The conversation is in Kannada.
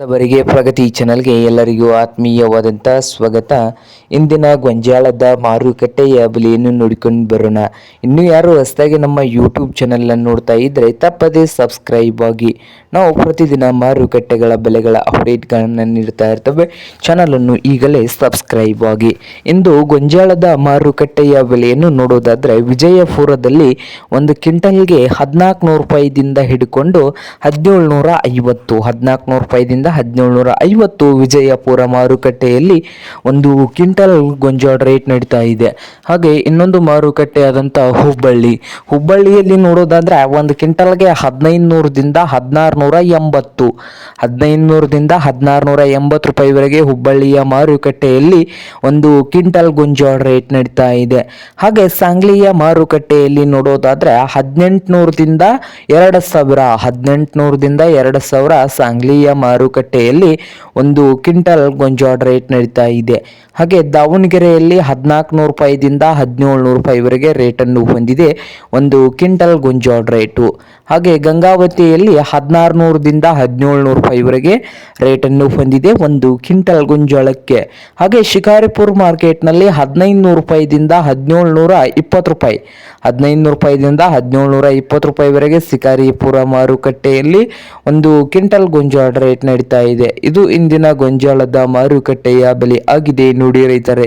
ಅವರಿಗೆ ಪ್ರಗತಿ ಚಾನಲ್ಗೆ ಎಲ್ಲರಿಗೂ ಆತ್ಮೀಯವಾದಂಥ ಸ್ವಾಗತ. ಇಂದಿನ ಗೊಂಜಾಳದ ಮಾರುಕಟ್ಟೆಯ ಬೆಲೆಯನ್ನು ನೋಡಿಕೊಂಡು ಬರೋಣ. ಇನ್ನೂ ಯಾರು ಹೊಸದಾಗಿ ನಮ್ಮ ಯೂಟ್ಯೂಬ್ ಚಾನಲನ್ನು ನೋಡ್ತಾ ಇದ್ದರೆ ತಪ್ಪದೇ ಸಬ್ಸ್ಕ್ರೈಬ್ ಆಗಿ. ನಾವು ಪ್ರತಿದಿನ ಮಾರುಕಟ್ಟೆಗಳ ಬೆಲೆಗಳ ಅಪ್ಡೇಟ್ಗಳನ್ನು ನೀಡ್ತಾ ಇರ್ತವೆ. ಚಾನಲನ್ನು ಈಗಲೇ ಸಬ್ಸ್ಕ್ರೈಬ್ ಆಗಿ. ಇಂದು ಗೊಂಜಾಳದ ಮಾರುಕಟ್ಟೆಯ ಬೆಲೆಯನ್ನು ನೋಡೋದಾದರೆ ವಿಜಯಪುರದಲ್ಲಿ ಒಂದು ಕ್ವಿಂಟಲ್ಗೆ 1400 ರೂಪಾಯಿದಿಂದ ಹಿಡ್ಕೊಂಡು 1750 1400 ರೂಪಾಯಿದಿಂದ 1750 ವಿಜಯಪುರ ಮಾರುಕಟ್ಟೆಯಲ್ಲಿ ಒಂದು ಕ್ವಿಂಟಲ್ ಗೊಂಜಾಳ ರೇಟ್ ನಡೀತಾ ಇದೆ. ಹಾಗೆ ಇನ್ನೊಂದು ಮಾರುಕಟ್ಟೆ ಆದಂಥ ಹುಬ್ಬಳ್ಳಿಯಲ್ಲಿ ನೋಡೋದಾದ್ರೆ ಒಂದು ಕ್ವಿಂಟಲ್ಗೆ 1500ದಿಂದ 1680 1500ದಿಂದ 1680 ರೂಪಾಯಿವರೆಗೆ ಹುಬ್ಬಳ್ಳಿಯ ಮಾರುಕಟ್ಟೆಯಲ್ಲಿ ಒಂದು ಕ್ವಿಂಟಲ್ ಗೊಂಜಾಳ ರೇಟ್ ನಡೀತಾ ಇದೆ. ಹಾಗೆ ಸಾಂಗ್ಲಿಯ ಮಾರುಕಟ್ಟೆಯಲ್ಲಿ ನೋಡೋದಾದ್ರೆ 1800ದಿಂದ 2000 1800ದಿಂದ 2000 ಸಾಂಗ್ಲಿಯ ಮಾರುಕಟ್ಟೆಯಲ್ಲಿ ಒಂದು ಕ್ವಿಂಟಲ್ ಗೊಂಜಾಳ ರೇಟ್ ನಡೀತಾ ಇದೆ. ಹಾಗೆ ದಾವಣಗೆರೆಯಲ್ಲಿ 1400 ರೂಪಾಯಿದಿಂದ 1700 ರೂಪಾಯಿವರೆಗೆ ರೇಟನ್ನು ಹೊಂದಿದೆ ಒಂದು ಕ್ವಿಂಟಲ್ ಗೊಂಜಾಳ ರೇಟು. ಹಾಗೆ ಗಂಗಾವತಿಯಲ್ಲಿ 1600ದಿಂದ 1700 ರೂಪಾಯಿವರೆಗೆ ರೇಟನ್ನು ಹೊಂದಿದೆ ಒಂದು ಕ್ವಿಂಟಲ್ ಗೊಂಜಾಳಕ್ಕೆ. ಹಾಗೆ ಶಿಕಾರಿಪುರ ಮಾರ್ಕೆಟ್ನಲ್ಲಿ 1500 ರೂಪಾಯಿದಿಂದ 1720 ರೂಪಾಯಿ 1500 ರೂಪಾಯಿದಿಂದ 1720 ರೂಪಾಯಿವರೆಗೆ ಶಿಕಾರಿಪುರ ಮಾರುಕಟ್ಟೆಯಲ್ಲಿ ಒಂದು ಕ್ವಿಂಟಲ್ ಗೊಂಜಾಳ ರೇಟ್ ನಡೀತಾ ಇದೆ. ಇದು ಇಂದಿನ ಗೊಂಜಾಳದ ಮಾರುಕಟ್ಟೆಯ ಬೆಲೆ ಆಗಿದೆ ನೋಡಿ ರೈತರೇ.